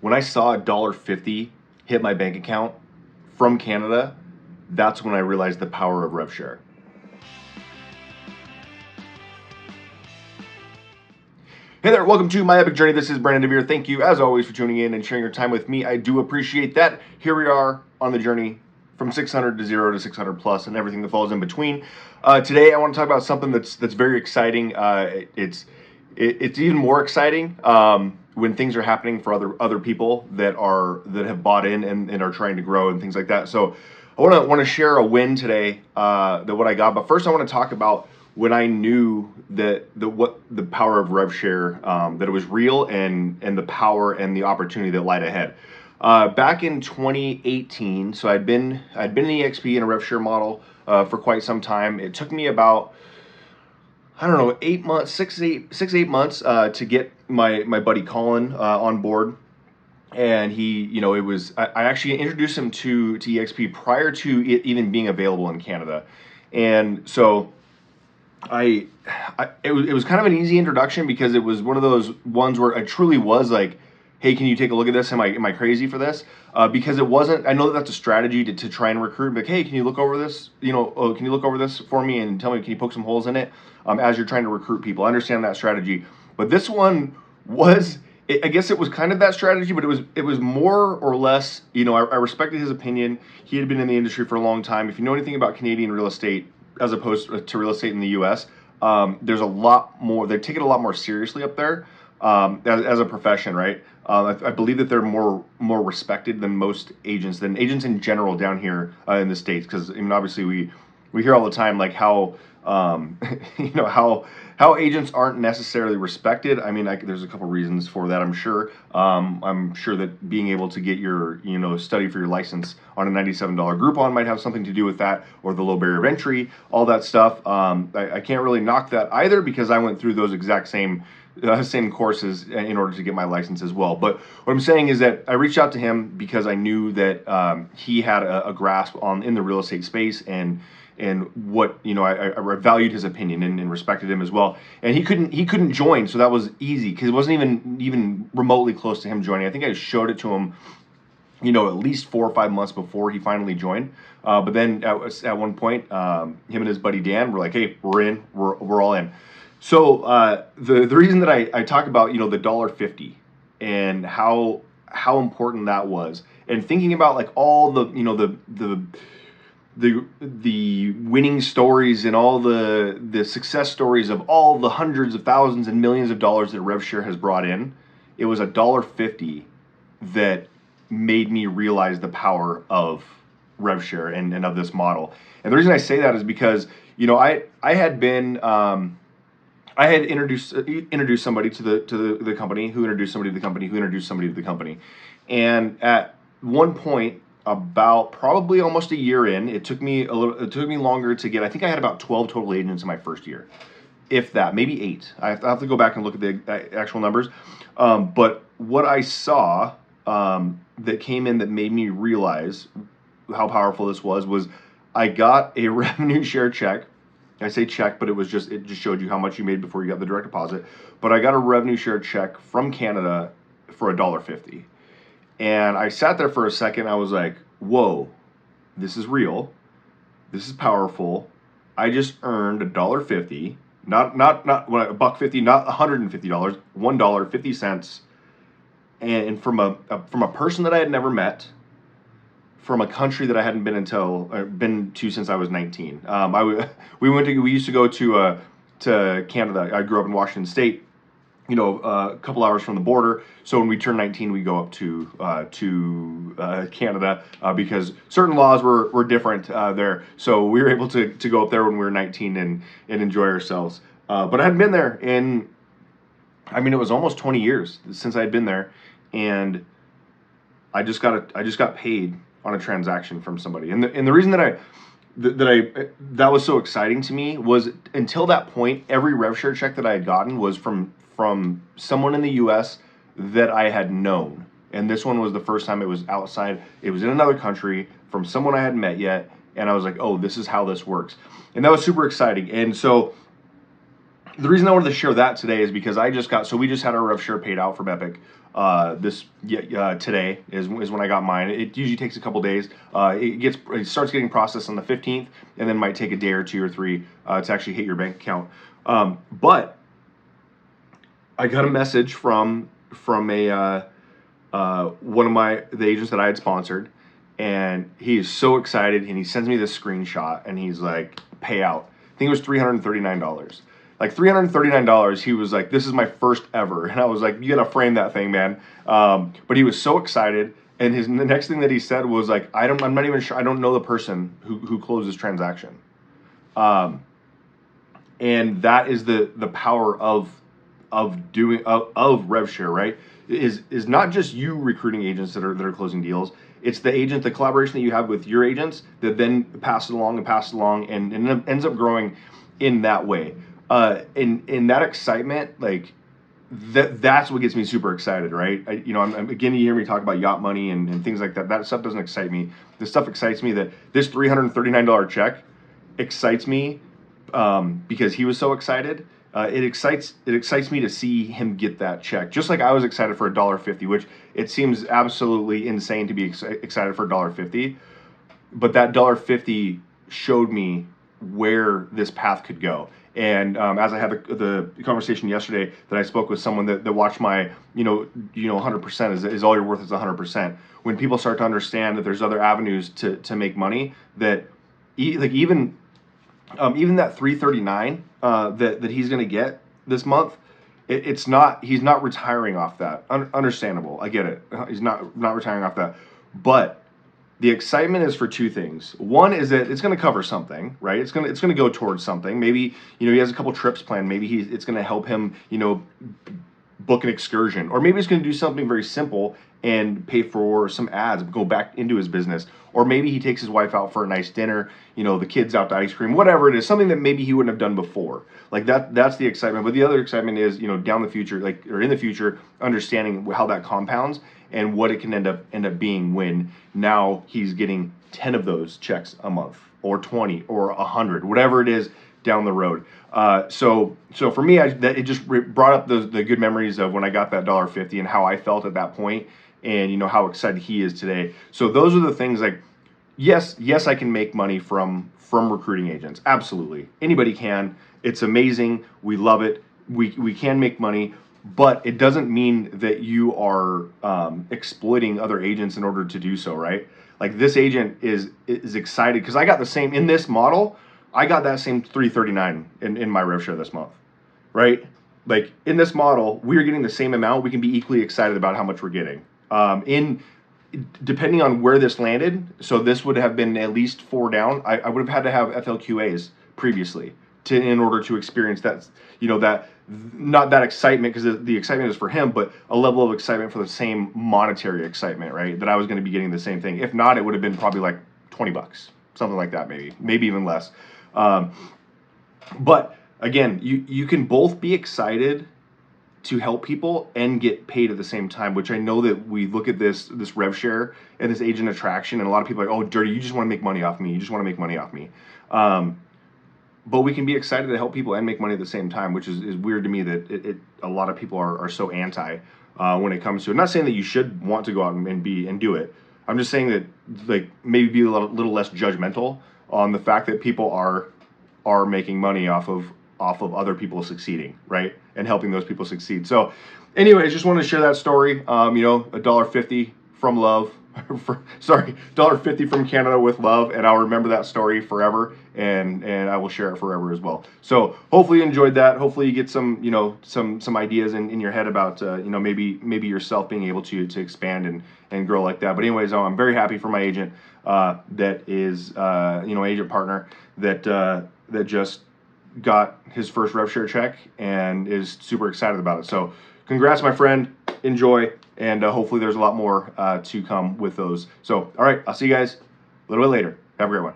when I saw $1.50 hit my bank account from Canada, that's when I realized the power of rev share. Hey there, welcome to my epic journey. This is Brandon DeVere. Thank you, as always, for tuning in and sharing your time with me. I do appreciate that. Here we are on the journey from 600 to 0 to 600 plus and everything that falls in between. Today, I want to talk about something that's very exciting. It's even more exciting when things are happening for other people that have bought in and are trying to grow and things like that. So I want to share a win today that what I got. But first, I want to talk about when I knew that the power of rev share, that it was real, and the power and the opportunity that lied ahead. Back in 2018, so I'd been in EXP in a rev share model for quite some time. It took me about, I don't know, 8 months, 8 months to get my buddy Colin on board. And he, it was, I actually introduced him to EXP prior to it even being available in Canada. And so it was kind of an easy introduction because it was one of those ones where I truly was like, hey, can you take a look at this? Am I crazy for this? Because it wasn't, I know that that's a strategy to try and recruit, like, hey, can you look over this? Can you look over this for me and tell me, can you poke some holes in it as you're trying to recruit people? I understand that strategy. But this one was, I guess it was kind of that strategy, but it was more or less, I respected his opinion. He had been in the industry for a long time. If you know anything about Canadian real estate, as opposed to real estate in the U.S., there's a lot more. They take it a lot more seriously up there as a profession, right? I believe that they're more respected than most agents, than agents in general down here in the States. Because obviously we hear all the time like how how agents aren't necessarily respected. There's a couple reasons for that. I'm sure that being able to get your study for your license on a $97 Groupon might have something to do with that, or the low barrier of entry, all that stuff. I can't really knock that either because I went through those exact same courses in order to get my license as well. But what I'm saying is that I reached out to him because I knew that he had a grasp in the real estate space, and what I valued his opinion and respected him as well. And he couldn't join, so that was easy because it wasn't even remotely close to him joining. I think I showed it to him at least 4 or 5 months before he finally joined. But then at one point, him and his buddy Dan were like, hey, we're in, we're all in. So the reason that I talk about the $1.50 and how important that was, and thinking about like all the the winning stories and all the success stories of all the hundreds of thousands and millions of dollars that RevShare has brought in, it was $1.50 that made me realize the power of RevShare and of this model. And the reason I say that is because I had introduced somebody to the company, who introduced somebody to the company, who introduced somebody to the company. And at one point, about probably almost a year in, it took me longer to get. I think I had about 12 total agents in my first year, if that, maybe 8. I have to go back and look at the actual numbers. But what I saw that came in that made me realize how powerful this was I got a revenue share check. I say check, but it just showed you how much you made before you got the direct deposit. But I got a revenue share check from Canada for $1.50. And I sat there for a second. I was like, whoa, this is real. This is powerful. I just earned $1.50, not $1.50, not $150, $1.50, and from a person that I had never met, from a country that I hadn't been to since I was 19. We used to go to Canada. I grew up in Washington State, a couple hours from the border. So when we turned 19, we go up to Canada because certain laws were different there. So we were able to go up there when we were 19 and enjoy ourselves. But I hadn't been there in, it was almost 20 years since I had been there, and I just got paid on a transaction from somebody. And the reason that was so exciting to me was, until that point, every RevShare check that I had gotten was from someone in the U.S. that I had known. And this one was the first time it was outside. It was in another country from someone I hadn't met yet. And I was like, oh, this is how this works. And that was super exciting. And so the reason I wanted to share that today is because we just had our rev share paid out from Epique. today is when I got mine. It usually takes a couple days. It starts getting processed on the 15th, and then might take a day or 2 or 3 to actually hit your bank account. But I got a message from a one of the agents that I had sponsored, and he is so excited, and he sends me this screenshot, and he's like, payout. I think it was $339. Like $339, he was like, this is my first ever. And I was like, you gotta frame that thing, man. But he was so excited, and the next thing that he said was like, I'm not even sure, I don't know the person who closed this transaction. And that is the power of rev share, right? Is not just you recruiting agents that are closing deals. It's the collaboration that you have with your agents that then pass it along and ends up growing in that way. In that excitement, like that's what gets me super excited, right? I'm beginning to hear me talk about yacht money and things like that. That stuff doesn't excite me. This stuff excites me. That this $339 check excites me because he was so excited. It excites me to see him get that check, just like I was excited for $1.50, which it seems absolutely insane to be excited for $1.50, but that $1.50 showed me where this path could go. And as I had the conversation yesterday, that I spoke with someone that watched my 100% is all you're worth is 100%. When people start to understand that there's other avenues to make money, that even that $339 that he's going to get this month, he's not retiring off that. Understandable, I get it. He's not retiring off that, but the excitement is for two things. One is that it's going to cover something, right? It's going to go towards something. Maybe he has a couple trips planned. Maybe it's going to help him book an excursion, or maybe it's going to do something very simple and pay for some ads, go back into his business. Or maybe he takes his wife out for a nice dinner, the kids out to ice cream, whatever it is, something that maybe he wouldn't have done before. Like that's the excitement. But the other excitement is, down the future, or in the future, understanding how that compounds and what it can end up being when now he's getting 10 of those checks a month, or 20, or 100, whatever it is down the road. So for me, it just brought up the good memories of when I got that $1.50 and how I felt at that point, and how excited he is today. So those are the things, like, yes, I can make money from recruiting agents. Absolutely. Anybody can. It's amazing. We love it. We can make money, but it doesn't mean that you are exploiting other agents in order to do so, right? Like, this agent is excited because I got the same in this model. I got that same $339 in my rev share this month, right? Like, in this model, we're getting the same amount. We can be equally excited about how much we're getting. Depending on where this landed, so this would have been at least 4 down. I would have had to have FLQAs previously in order to experience that, that, not that excitement, because the excitement is for him, but a level of excitement for the same monetary excitement, right? That I was going to be getting the same thing. If not, it would have been probably like $20, something like that, maybe even less. But again, you can both be excited to help people and get paid at the same time, which I know that we look at this rev share and this agent attraction, and a lot of people are like, oh, Dirty, you just want to make money off me. You just want to make money off me. But we can be excited to help people and make money at the same time, which is weird to me that a lot of people are so anti when it comes to it. I'm not saying that you should want to go out and do it. I'm just saying that, like, maybe be a little less judgmental on the fact that people are making money off of other people succeeding, right? And helping those people succeed. So anyways, just wanted to share that story. $1.50 from love. $1.50 from Canada with love, and I'll remember that story forever, and I will share it forever as well. So hopefully you enjoyed that. Hopefully you get some some ideas in your head about maybe yourself being able to expand and grow like that. But anyways, I'm very happy for my agent that is agent partner that just got his first rev share check and is super excited about it. So congrats, my friend. Enjoy, and hopefully there's a lot more to come with those. So all right, I'll see you guys a little bit later. Have a great one.